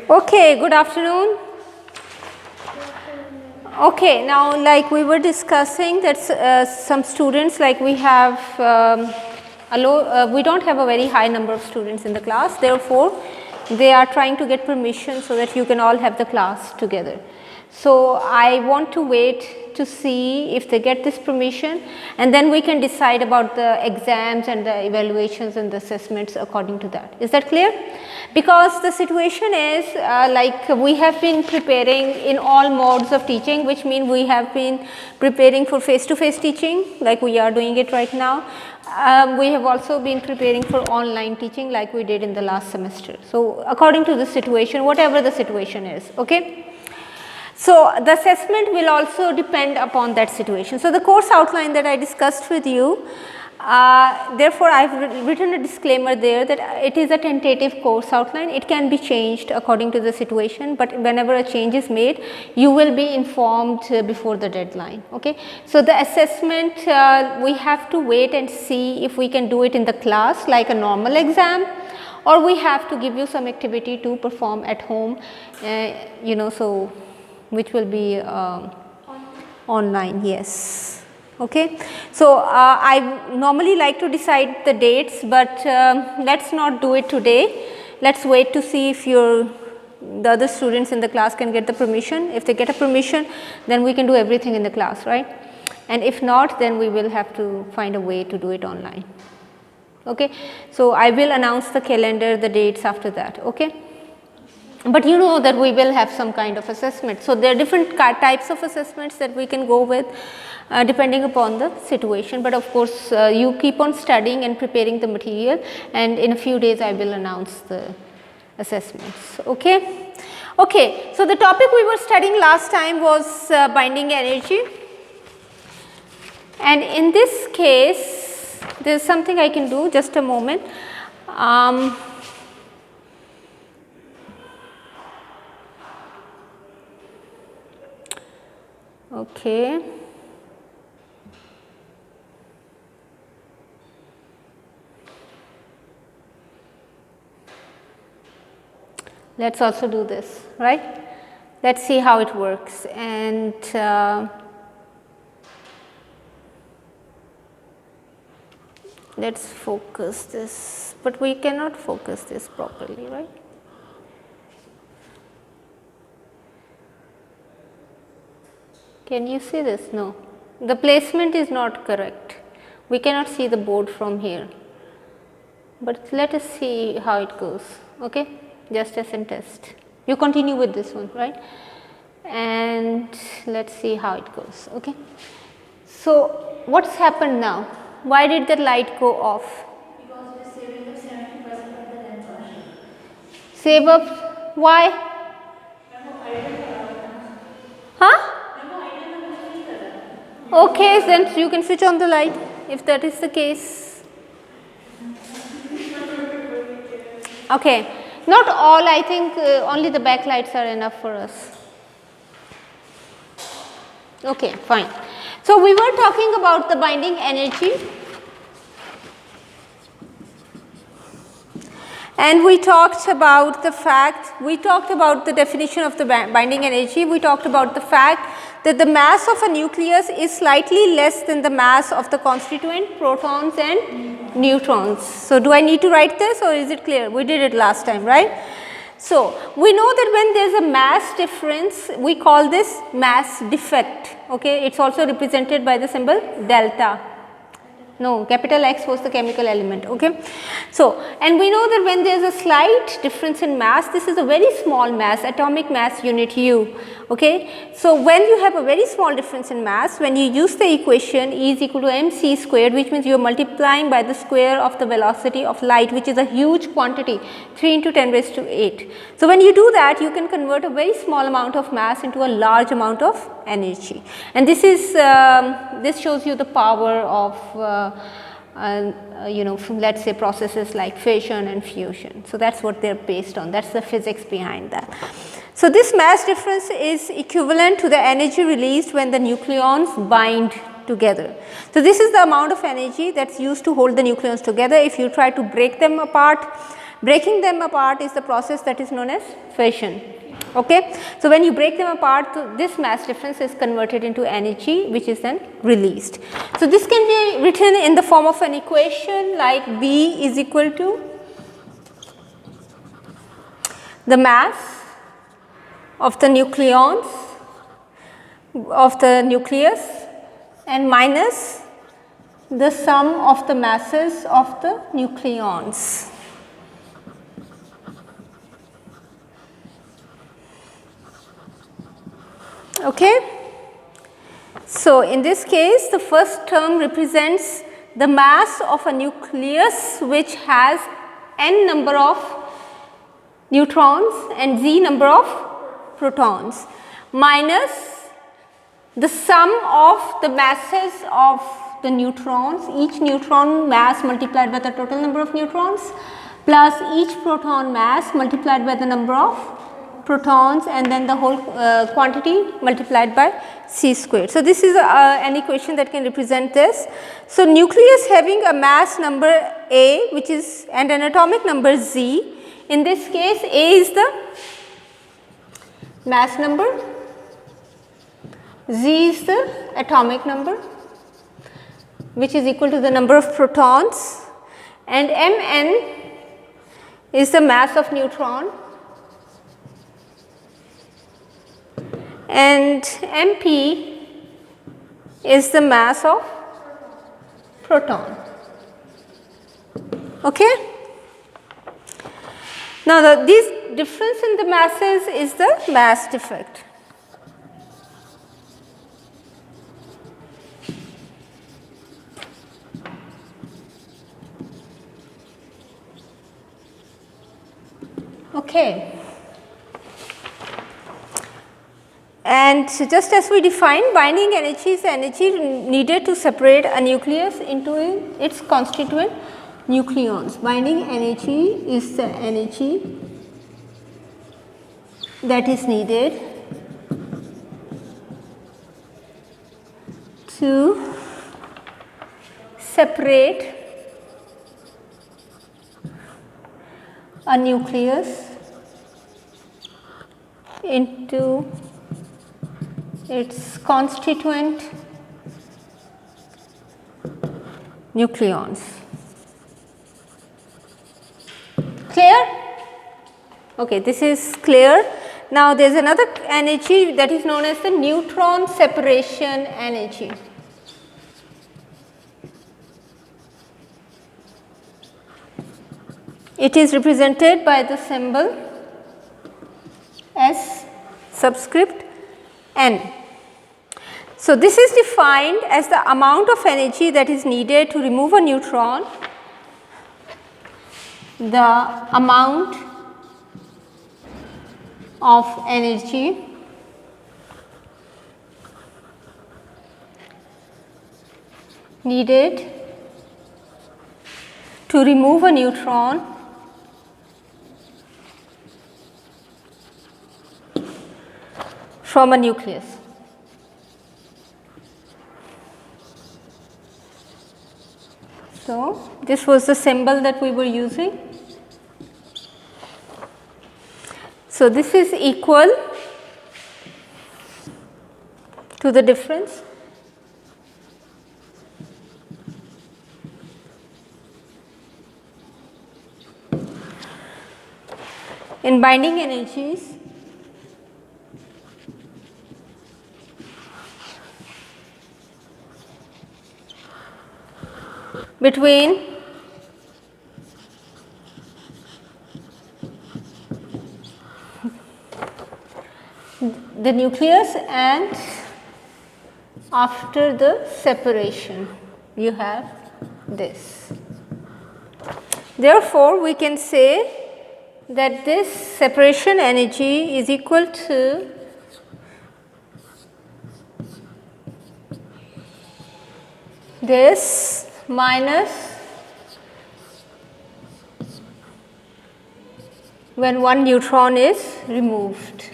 Okay, good afternoon. Okay, now like we were discussing that some students, like we have we don't have a very high number of students in the class, therefore they are trying to get permission so that you can all have the class together. So I want to wait to see if they get this permission, and then we can decide about the exams and the evaluations and the assessments according to that. Is that clear? Because the situation is like we have been preparing in all modes of teaching, which means we have been preparing for face-to-face teaching like we are doing it right now. We have also been preparing for online teaching like we did in the last semester. So according to the situation, whatever the situation is, okay. So the assessment will also depend upon that situation. So the course outline that I discussed with you, therefore I have written a disclaimer there that it is a tentative course outline. It can be changed according to the situation, but whenever a change is made, you will be informed before the deadline, okay. So the assessment, we have to wait and see if we can do it in the class like a normal exam, or we have to give you some activity to perform at home, so which will be online, yes, okay. So I normally like to decide the dates, but let's not do it today. Let's wait to see if the other students in the class can get the permission. If they get a permission, then we can do everything in the class, right? And if not, then we will have to find a way to do it online, okay. So I will announce the calendar, the dates after that, okay. But you know that we will have some kind of assessment. So there are different types of assessments that we can go with depending upon the situation. But of course, you keep on studying and preparing the material, and in a few days I will announce the assessments, okay. Okay, so the topic we were studying last time was binding energy, and in this case there is something I can do, just a moment. Okay. Let's also do this, right? Let's see how it works, and let's focus this, but we cannot focus this properly, right? Can you see this? No, the placement is not correct. We cannot see the board from here, but let us see how it goes, okay, just as a test. You continue with this one, right, and let's see how it goes, okay. So what's happened now? Why did the light go off? Because it is saving up 70% of the lens portion. Save up, why? Huh? Okay, then you can switch on the light if that is the case. Okay, not all, I think only the backlights are enough for us. Okay, fine. So we were talking about the binding energy, and we talked about the fact, we talked about the definition of the binding energy. We talked about the fact that the mass of a nucleus is slightly less than the mass of the constituent protons and neutrons. So do I need to write this, or is it clear? We did it last time, right? So we know that when there is a mass difference, we call this mass defect, okay. It is also represented by the symbol delta. No, capital X was the chemical element, okay. So, and we know that when there is a slight difference in mass, this is a very small mass, atomic mass unit U, okay. So, when you have a very small difference in mass, when you use the equation E is equal to mc squared, which means you are multiplying by the square of the velocity of light, which is a huge quantity, 3 into 10 raised to 8. So, when you do that, you can convert a very small amount of mass into a large amount of energy, and this is this shows you the power of let us say processes like fission and fusion. So that is what they are based on, that is the physics behind that. So this mass difference is equivalent to the energy released when the nucleons bind together. So this is the amount of energy that is used to hold the nucleons together. If you try to break them apart, Breaking them apart is the process that is known as fission. Okay. So, when you break them apart, this mass difference is converted into energy, which is then released. So, this can be written in the form of an equation like B is equal to the mass of the nucleons of the nucleus and minus the sum of the masses of the nucleons. Okay. So, in this case the first term represents the mass of a nucleus which has n number of neutrons and z number of protons minus the sum of the masses of the neutrons, each neutron mass multiplied by the total number of neutrons plus each proton mass multiplied by the number of protons and then the whole quantity multiplied by c squared. So, this is an equation that can represent this. So, nucleus having a mass number A which is and an atomic number Z. In this case A is the mass number, Z is the atomic number which is equal to the number of protons, and Mn is the mass of neutron and Mp is the mass of proton. Okay. Now, this difference in the masses is the mass defect. Okay. And just as we defined, binding energy is the energy needed to separate a nucleus into its constituent nucleons. Binding energy is the energy that is needed to separate a nucleus into its constituent nucleons. Clear? Okay, this is clear. Now, there is another energy that is known as the neutron separation energy. It is represented by the symbol S subscript N. So, this is defined as the amount of energy that is needed to remove a neutron, the amount of energy needed to remove a neutron from a nucleus. So, this was the symbol that we were using. So, this is equal to the difference in binding energies between the nucleus and after the separation you have this. Therefore, we can say that this separation energy is equal to this minus when one neutron is removed.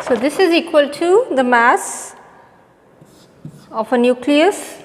So, this is equal to the mass of a nucleus